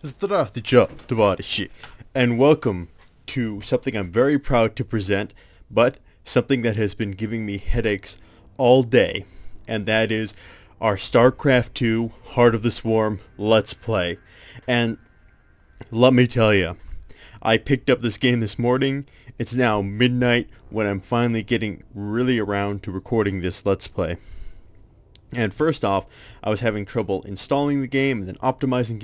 Здравствуйте, товарищи, and welcome to something I'm very proud to present, but something that has been giving me headaches all day, and that is our Starcraft II Heart of the Swarm Let's Play. And let me tell you, I picked up this game this morning. It's now midnight when I'm finally getting really around to recording this Let's Play. And first off, I was having trouble installing the game and then optimizing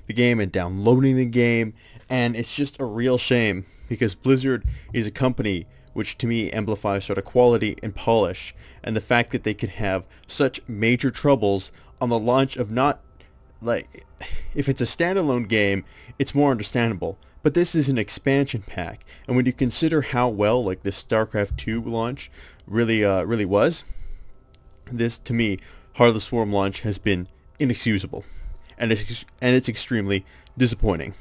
the game and downloading the game, and it's just a real shame because Blizzard is a company which to me amplifies sort of quality and polish, and the fact that they can have such major troubles on the launch of not, like, if it's a standalone game, it's more understandable, but this is an expansion pack, and when you consider how well like this StarCraft II launch really was, this, to me, Heart of the Swarm launch has been inexcusable, and it's extremely disappointing.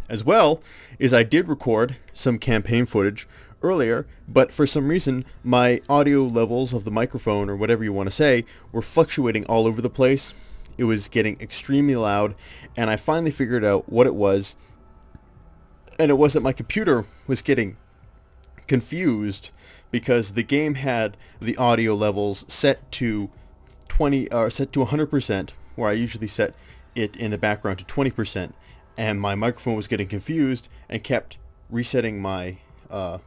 As well as I did record some campaign footage earlier, but for some reason my audio levels of the microphone, or whatever you want to say, were fluctuating all over the place. It was getting extremely loud, and I finally figured out what it was, and it was that my computer was getting confused because the game had the audio levels set to 100%, where I usually set it in the background to 20%, and my microphone was getting confused and kept resetting my the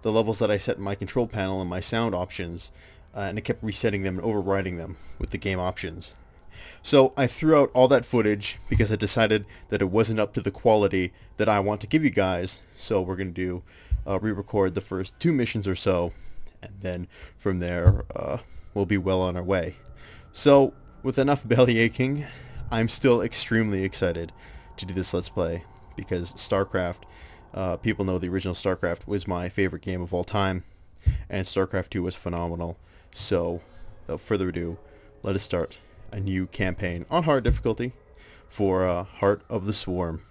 levels that I set in my control panel and my sound options, and it kept resetting them and overriding them with the game options. So I threw out all that footage because I decided that it wasn't up to the quality that I want to give you guys. So we're going to do re-record the first 2 missions or so, and then from there we'll be well on our way. So with enough belly aching, I'm still extremely excited to do this Let's Play because StarCraft, people know the original StarCraft was my favorite game of all time, and StarCraft II was phenomenal. So without further ado, let us start a new campaign on hard difficulty for Heart of the Swarm.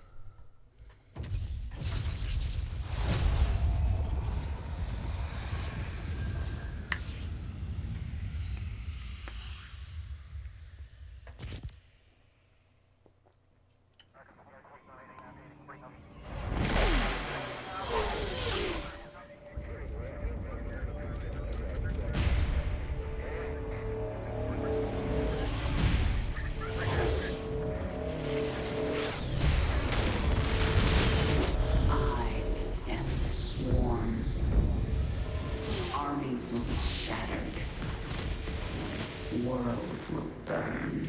Will be shattered. Worlds will burn.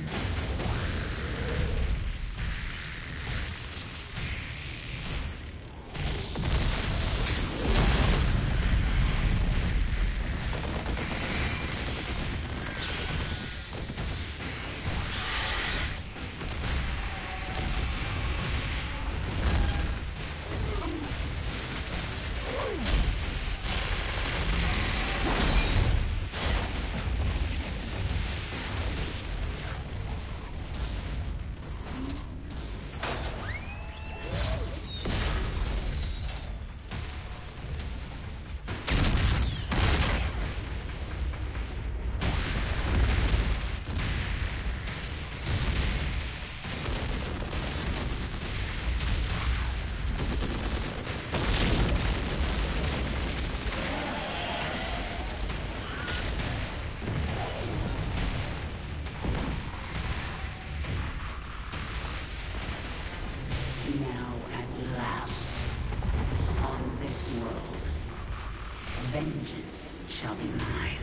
Vengeance shall be mine.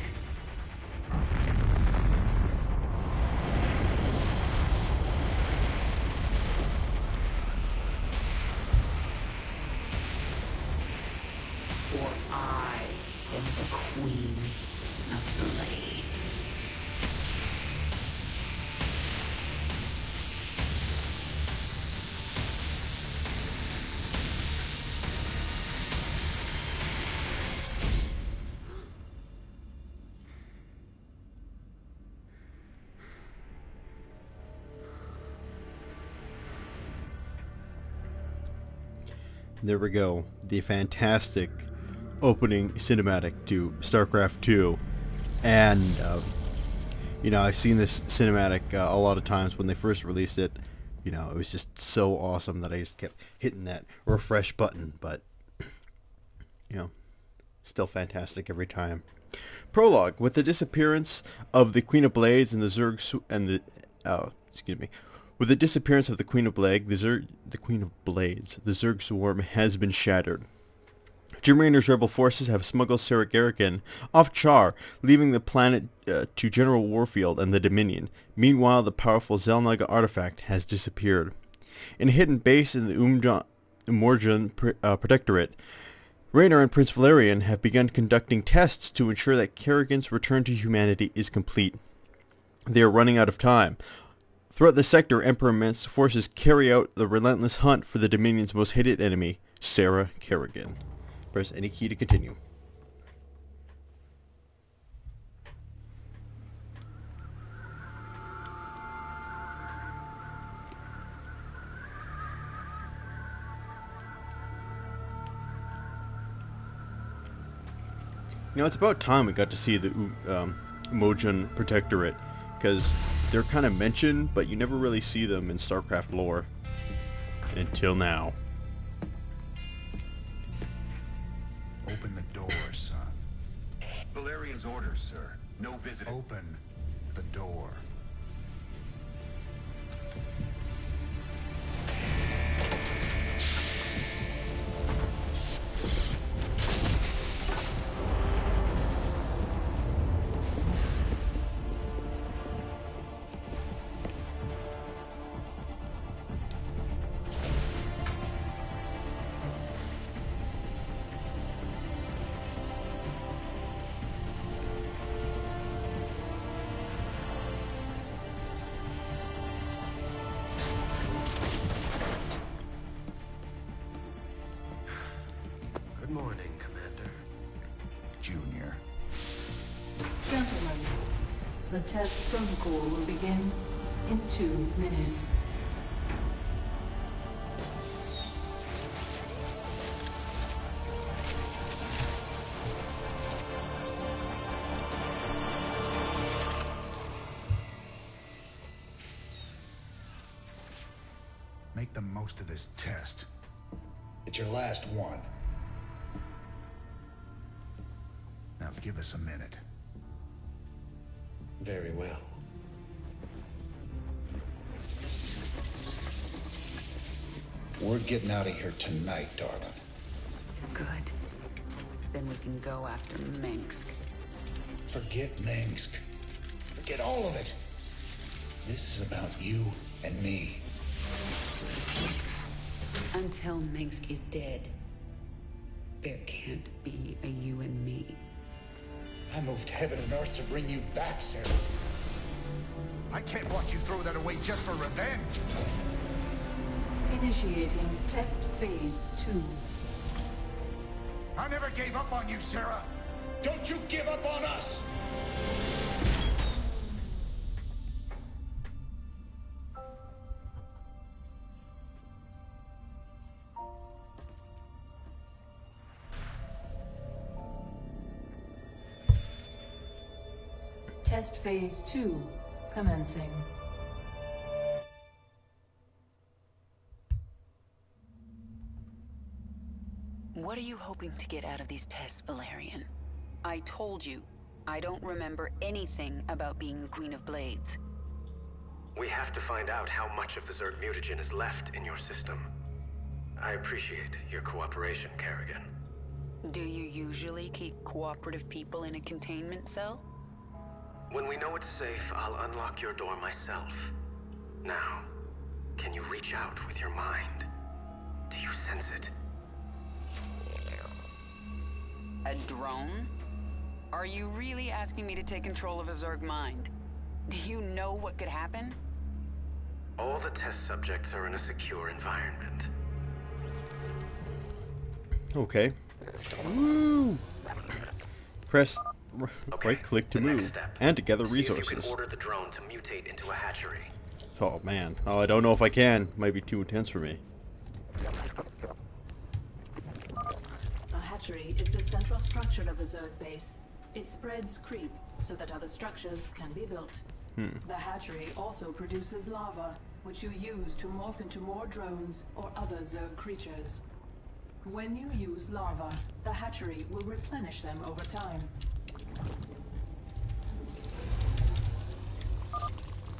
For I am the Queen of Blades. There we go, the fantastic opening cinematic to StarCraft II, and you know, I've seen this cinematic a lot of times when they first released it, you know, it was just so awesome that I just kept hitting that refresh button. But, you know, still fantastic every time. Prologue. With the disappearance of the Queen of Blades and the with the disappearance of the Queen of Blades, the Zerg swarm has been shattered. Jim Raynor's rebel forces have smuggled Sarah Kerrigan off Char, leaving the planet to General Warfield and the Dominion. Meanwhile, the powerful Zelnaga artifact has disappeared. In a hidden base in the Umorjan Protectorate, Raynor and Prince Valerian have begun conducting tests to ensure that Kerrigan's return to humanity is complete. They are running out of time. Throughout the sector, Emperor Mint's forces carry out the relentless hunt for the Dominion's most hated enemy, Sarah Kerrigan. Press any key to continue. You know, it's about time we got to see the Umorjan Protectorate, because they're kind of mentioned, but you never really see them in Starcraft lore. Until now. Open the door, son. Valerian's orders, sir. No visiting. Open the door. Good morning, Commander. Junior. Gentlemen, the test protocol will begin in 2 minutes. Make the most of this test. It's your last one. Now give us a minute. Very well. We're getting out of here tonight, darling. Good. Then we can go after Minsk. Forget Minsk. Forget all of it. This is about you and me. Until Minsk is dead, there can't be a you and me. I moved heaven and earth to bring you back, Sarah. I can't watch you throw that away just for revenge. Initiating test phase 2. I never gave up on you, Sarah. Don't you give up on us! Test phase 2 commencing. What are you hoping to get out of these tests, Valerian? I told you, I don't remember anything about being the Queen of Blades. We have to find out how much of the Zerg mutagen is left in your system. I appreciate your cooperation, Kerrigan. Do you usually keep cooperative people in a containment cell? When we know it's safe, I'll unlock your door myself. Now, can you reach out with your mind? Do you sense it? A drone? Are you really asking me to take control of a Zerg mind? Do you know what could happen? All the test subjects are in a secure environment. Okay. Woo! Press right-click to move, and to gather See if you resources. can order the drone to mutate into a hatchery. Oh man. Oh, I don't know if I can. Might be too intense for me. A hatchery is the central structure of a Zerg base. It spreads creep so that other structures can be built. The hatchery also produces lava, which you use to morph into more drones or other Zerg creatures. When you use larva, the hatchery will replenish them over time.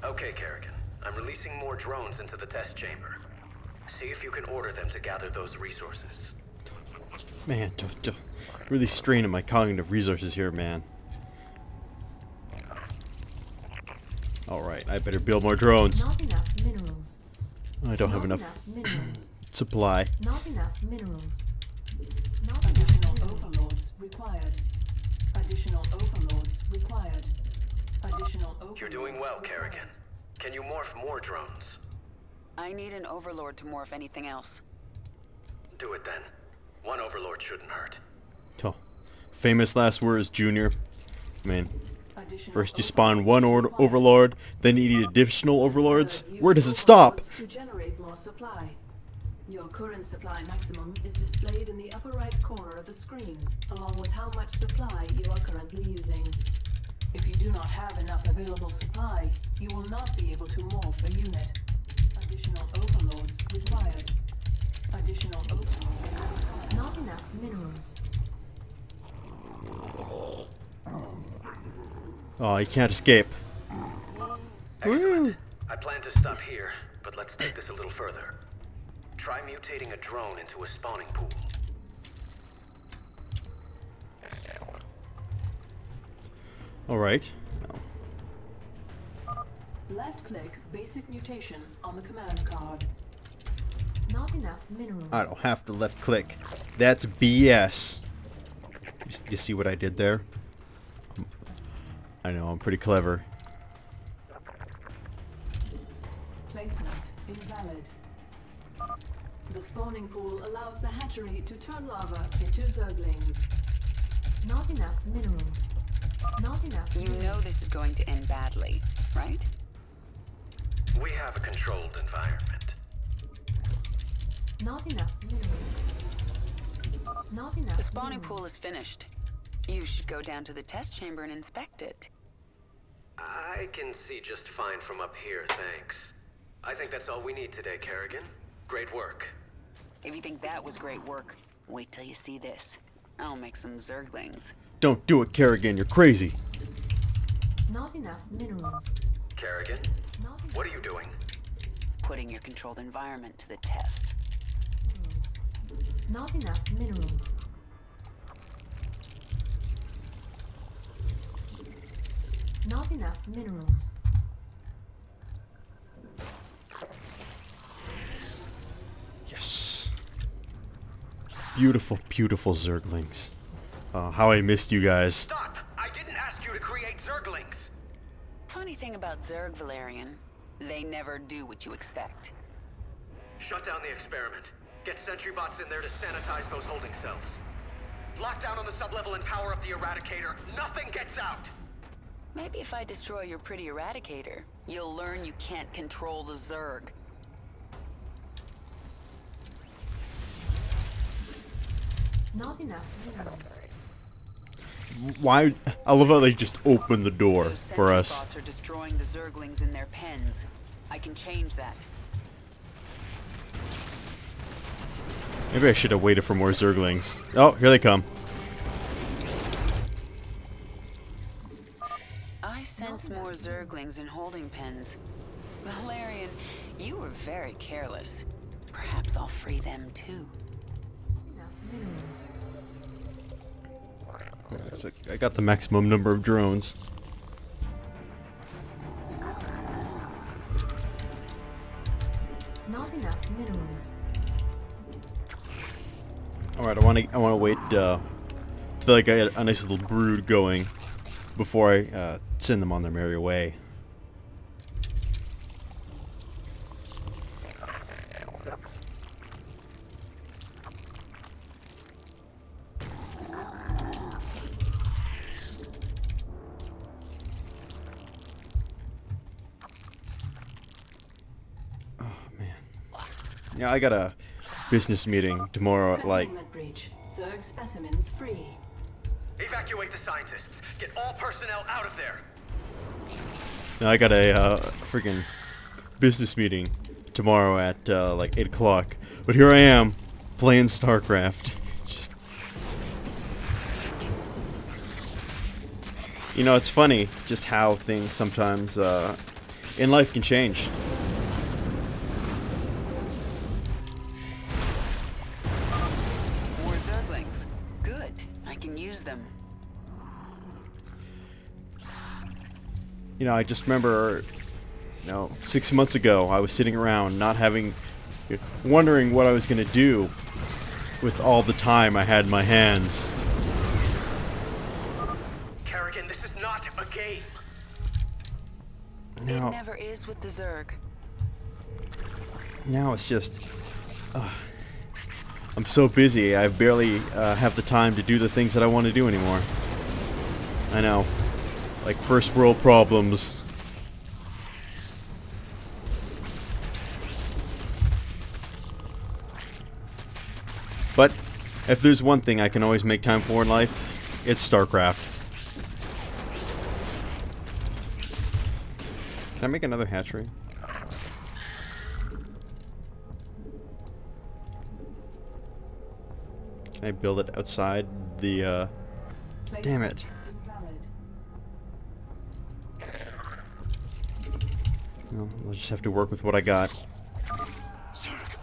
Okay, Kerrigan. I'm releasing more drones into the test chamber. See if you can order them to gather those resources. Man, really straining my cognitive resources here, man. Alright, I better build more drones. Not enough minerals. I don't have enough minerals. supply. Not enough minerals. Not Additional enough minerals. overlords required. Additional overlords required. Additional overlords. You're doing well, required. Kerrigan. Can you morph more drones? I need an overlord to morph anything else. Do it then. One overlord shouldn't hurt. Oh, famous last words, Junior. Man, Additional first you spawn overlords one required. overlord, then you need additional overlords. Use Where does it stop? overlords to generate more supply. Your current supply maximum is displayed in the upper right corner of the screen, along with how much supply you are currently using. If you do not have enough available supply, you will not be able to morph a unit. Additional overlords required. Additional overlords required. Not enough minerals. Oh, you can't escape. Excellent. I plan to stop here, but let's take this a little further. Try mutating a drone into a spawning pool. Alright. Left-click basic mutation on the command card. Not enough minerals. I don't have to left click. That's BS. You see what I did there? I know, I'm pretty clever. Placement invalid. The spawning pool allows the hatchery to turn larvae into Zerglings. Not enough minerals. Not enough You know this is going to end badly, right? We have a controlled environment. Not enough minerals. Not enough The spawning minerals. pool is finished. You should go down to the test chamber and inspect it. I can see just fine from up here, thanks. I think that's all we need today, Kerrigan. Great work. If you think that was great work, wait till you see this. I'll make some Zerglings. Don't do it, Kerrigan, you're crazy. Not enough minerals. Kerrigan, Not enough what are you doing? Putting your controlled environment to the test. minerals. Not enough minerals. Not enough minerals. Yes. Beautiful, beautiful Zerglings. How I missed you guys. Stop! I didn't ask you to create Zerglings! Funny thing about Zerg, Valerian, they never do what you expect. Shut down the experiment. Get sentry bots in there to sanitize those holding cells. Lock down on the sublevel and power up the Eradicator. Nothing gets out! Maybe if I destroy your pretty Eradicator, you'll learn you can't control the Zerg. Not enough minerals. Why? I love how they just open the door Those for sentry us. bots are destroying the Zerglings in their pens. I can change that. Maybe I should have waited for more Zerglings. Oh, here they come. I sense more Zerglings in holding pens. Valerian, you were very careless. Perhaps I'll free them too. Enough minerals. So I got the maximum number of drones. Not enough minerals. All right, I want to wait till I get a nice little brood going before I send them on their merry way. Oh man, yeah, I got a business meeting tomorrow at like. Containment breach. Zerg specimens free. Evacuate the scientists. Get all personnel out of there. I got a freaking business meeting tomorrow at like 8 o'clock. But here I am, playing Starcraft. Just, you know, it's funny just how things sometimes in life can change. More Zerglings. Good. I can use them. You know, I just remember, you know, 6 months ago, I was sitting around not having, wondering what I was going to do with all the time I had in my hands. Kerrigan, this is not a game. Now, It never is with the Zerg. now it's just, I'm so busy, I barely have the time to do the things that I want to do anymore. I know. Like first world problems. But if there's one thing I can always make time for in life, it's StarCraft. Can I make another hatchery? Can I build it outside the, damn it. Invalid. Well, I'll just have to work with what I got. Zerg,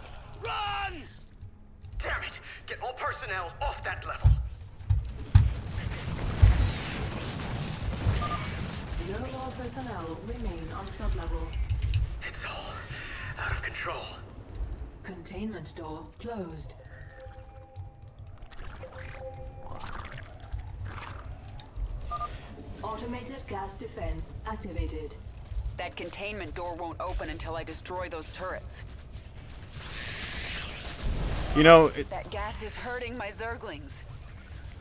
run! Damn it! Get all personnel off that level. No more personnel remain on sublevel. It's all out of control. Containment door closed. Automated gas defense activated. That containment door won't open until I destroy those turrets. You know, That gas is hurting my Zerglings.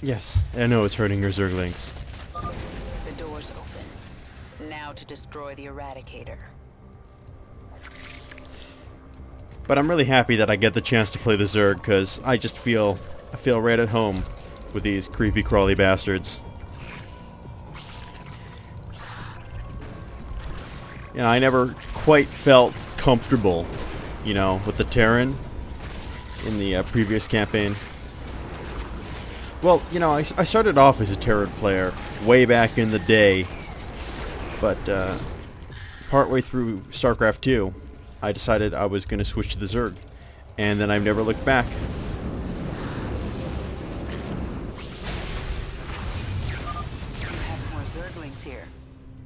yes, I know it's hurting your Zerglings. The door's open. Now to destroy the Eradicator. But I'm really happy that I get the chance to play the Zerg, because I feel right at home with these creepy crawly bastards. You know, I never quite felt comfortable, you know, with the Terran in the previous campaign. Well, you know, I started off as a Terran player way back in the day, but partway through Starcraft II, I decided I was going to switch to the Zerg, and then I've never looked back. You have more Zerglings here.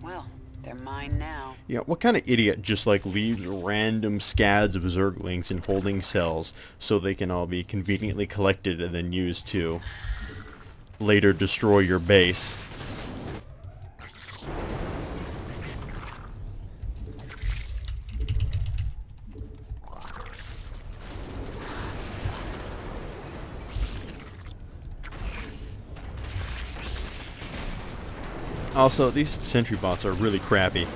Well, they're mine now. Yeah, what kind of idiot just like leaves random scads of Zerglings in holding cells so they can all be conveniently collected and then used to later destroy your base? Also, these sentry bots are really crappy.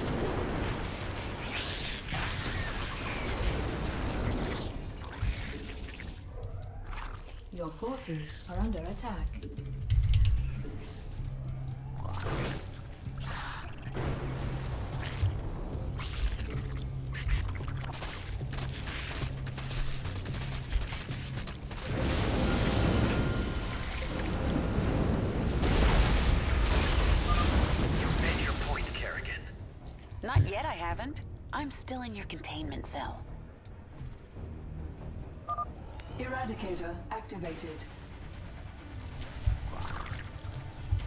Your forces are under attack. Made your point, Kerrigan. Not yet, I haven't. I'm still in your containment cell. Eradicator activated.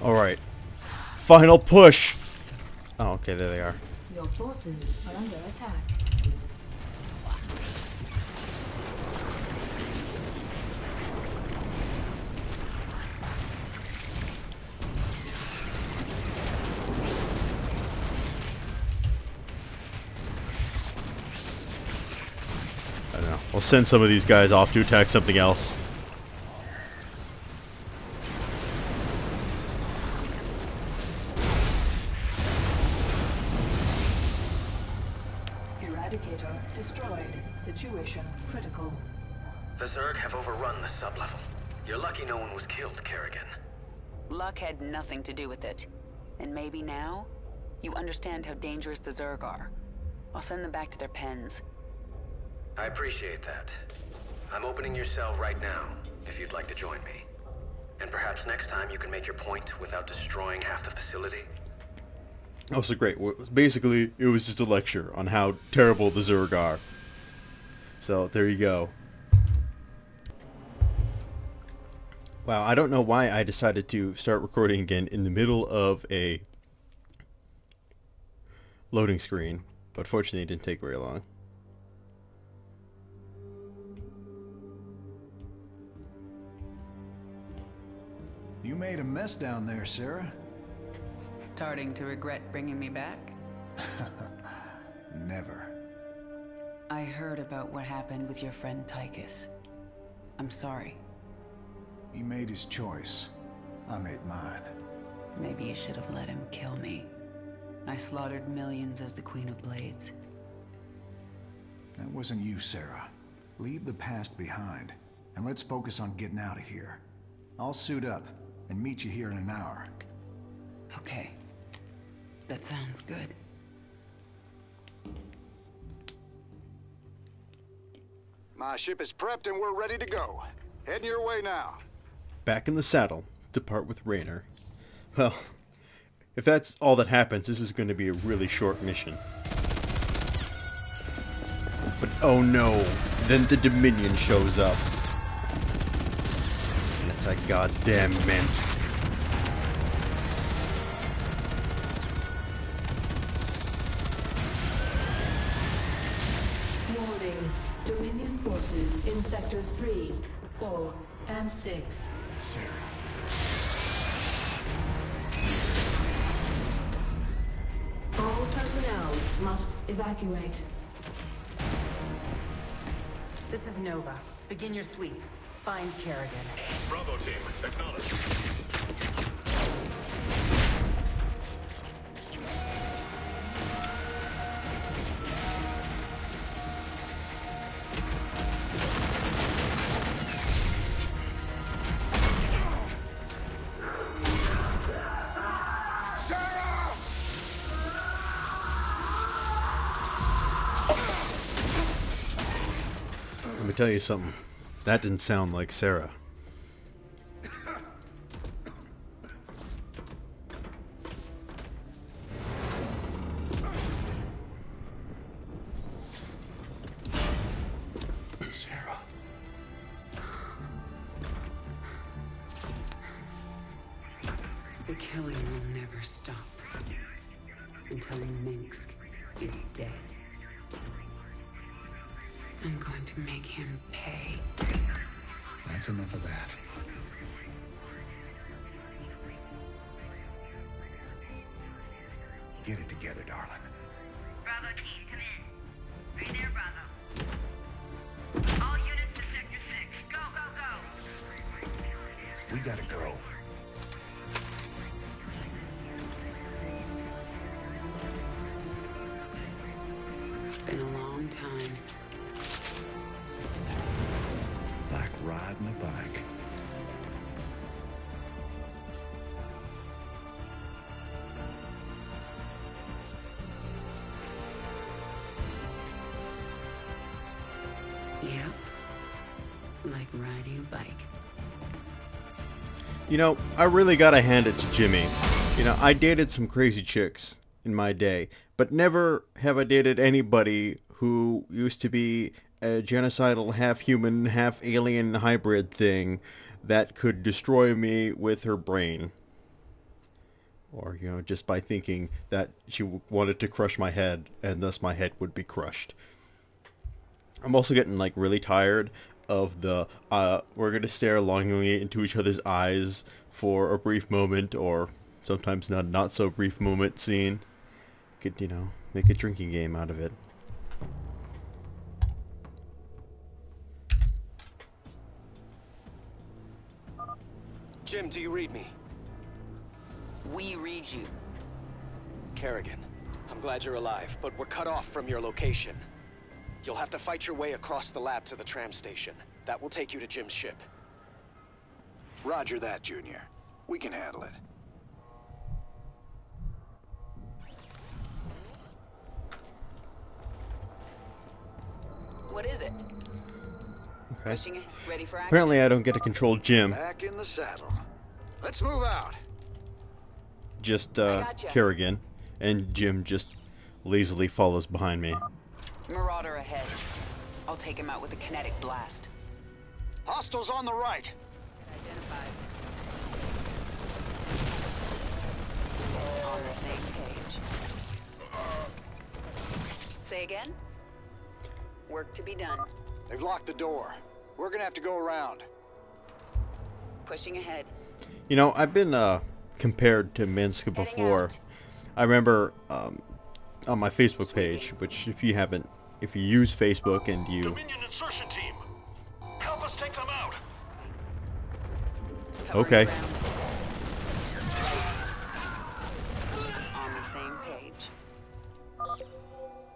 Alright. Final push! Oh, okay, there they are. Your forces are under attack. I don't know. I'll send some of these guys off to attack something else. Eradicator destroyed. Situation critical. The Zerg have overrun the sublevel. You're lucky no one was killed, Kerrigan. Luck had nothing to do with it. And maybe now, you understand how dangerous the Zerg are. I'll send them back to their pens. I appreciate that. I'm opening your cell right now, if you'd like to join me. And perhaps next time you can make your point without destroying half the facility. Oh, so great. Well, basically, it was just a lecture on how terrible the Zerg are. So, there you go. Wow, I don't know why I decided to start recording again in the middle of a loading screen. But fortunately, it didn't take very long. You made a mess down there, Sarah. Starting to regret bringing me back? Never. I heard about what happened with your friend Tychus. I'm sorry. He made his choice. I made mine. Maybe you should have let him kill me. I slaughtered millions as the Queen of Blades. That wasn't you, Sarah. Leave the past behind, and let's focus on getting out of here. I'll suit up and meet you here in an hour. Okay. That sounds good. My ship is prepped and we're ready to go. Heading your way now. Back in the saddle to part with Raynor. Well, if that's all that happens, this is going to be a really short mission. But oh no, then the Dominion shows up. And it's like goddamn Minsk. Warning. Dominion forces in sectors 3, 4, and 6. Sarah. All personnel must evacuate. This is Nova. Begin your sweep. Find Kerrigan. Bravo team, acknowledge. Let me tell you something. That didn't sound like Sarah. Sarah. The killing will never stop until Minsk is dead. I'm going to make him pay. That's enough of that. Get it together, darling. Bravo team, come in. Are you there, Bravo? All units to Sector 6. Go, go, go! We gotta go. It's been a long time. Like riding a bike. Yep. Like riding a bike. You know, I really gotta hand it to Jimmy. You know, I dated some crazy chicks in my day, but never have I dated anybody who used to be a genocidal half-human, half-alien hybrid thing that could destroy me with her brain. Or, you know, just by thinking that she wanted to crush my head, and thus my head would be crushed. I'm also getting, like, really tired of the, we're gonna stare longingly into each other's eyes for a brief moment, or sometimes not so brief moment scene. Could, you know, make a drinking game out of it. Jim, do you read me? We read you. Kerrigan, I'm glad you're alive, but we're cut off from your location. You'll have to fight your way across the lab to the tram station. That will take you to Jim's ship. Roger that, Junior. We can handle it. What is it? Okay. Pushing it. Ready for action? Apparently I don't get to control Jim. Back in the saddle. Let's move out. Just gotcha. Kerrigan, and Jim just lazily follows behind me. Marauder ahead. I'll take him out with a kinetic blast. Hostiles on the right. Identified. On the same page. Say again? Work to be done. They've locked the door. We're gonna have to go around. Pushing ahead. You know, I've been compared to Minsk before. I remember on my Facebook page, which if you use Facebook and you... Dominion insertion team. Help us take them out. Okay. On the same page.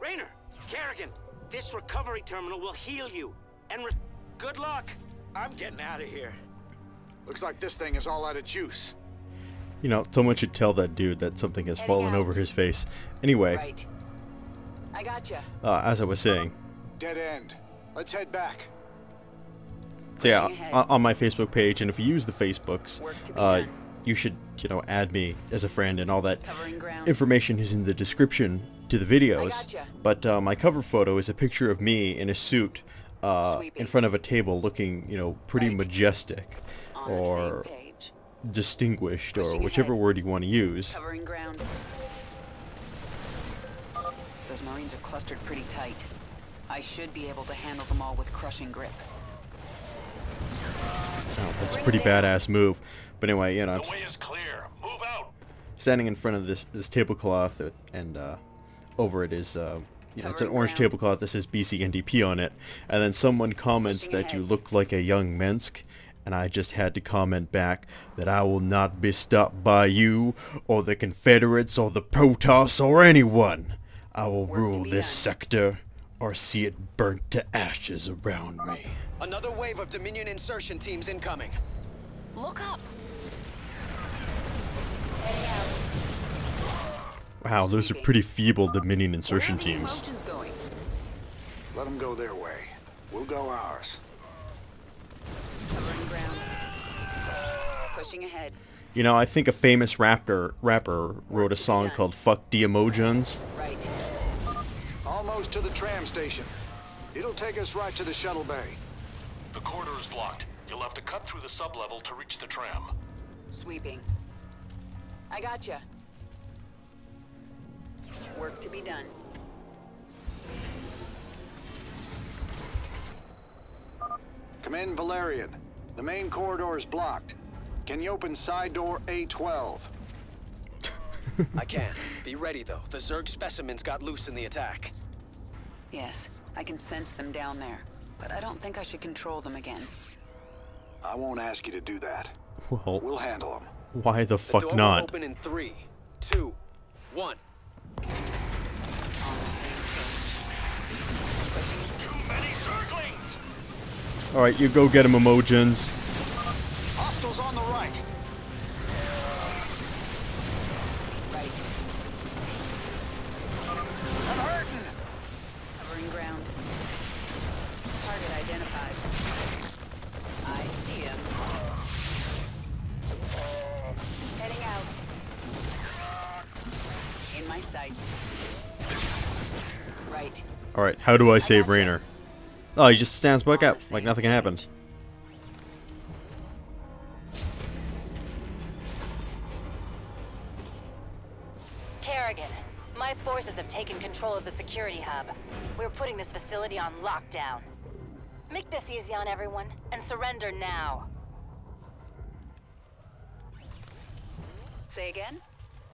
Raynor, Kerrigan, this recovery terminal will heal you. And good luck. I'm getting out of here. Looks like this thing is all out of juice. You know, someone should tell that dude that something has fallen over his face. Anyway, Right. I gotcha. as I was saying. Dead end. Let's head back. So yeah, on my Facebook page, and if you use the Facebooks, you should, you know, add me as a friend, and all that information is in the description to the videos. But my cover photo is a picture of me in a suit in front of a table looking, you know, pretty majestic, or distinguished, or whichever word you want to use. Covering ground. Those Marines are clustered pretty tight. I should be able to handle them all with crushing grip. Oh, that's a pretty badass move. But anyway, you know, The way is clear. Move out. standing in front of this tablecloth, and over it is, you know, it's an orange tablecloth that says BCNDP on it, and then someone comments that you look like a young Minsk, and I just had to comment back that I will not be stopped by you, or the Confederates, or the Protoss, or anyone. I will rule this sector, or see it burnt to ashes around me. Another wave of Dominion insertion teams incoming. Look up. Wow, those are pretty feeble Dominion insertion teams. Going? Let them go their way. We'll go ours. Covering ground. Pushing ahead. You know, I think a famous rapper wrote a song called "Fuck the Emojons." Right. Almost to the tram station. It'll take us right to the shuttle bay. The corridor is blocked. You'll have to cut through the sublevel to reach the tram. Sweeping. I gotcha. Work to be done. Come in, Valerian. The main corridor is blocked. Can you open side door A12? I can. Be ready, though. The Zerg specimens got loose in the attack. Yes, I can sense them down there, but I don't think I should control them again. I won't ask you to do that. Well, We'll handle them. why the fuck The door not? will open in 3, 2, 1. Too many Zerglings! Alright, you go get him, Emojons. Hostiles on the right. Right. I'm hurting. Covering ground. Target identified. I see him. Heading out. In my sight. Right. Alright, how do I save Raynor? Oh, he just stands back up like nothing happened. Kerrigan, my forces have taken control of the security hub. We're putting this facility on lockdown. Make this easy on everyone, and surrender now. Say again?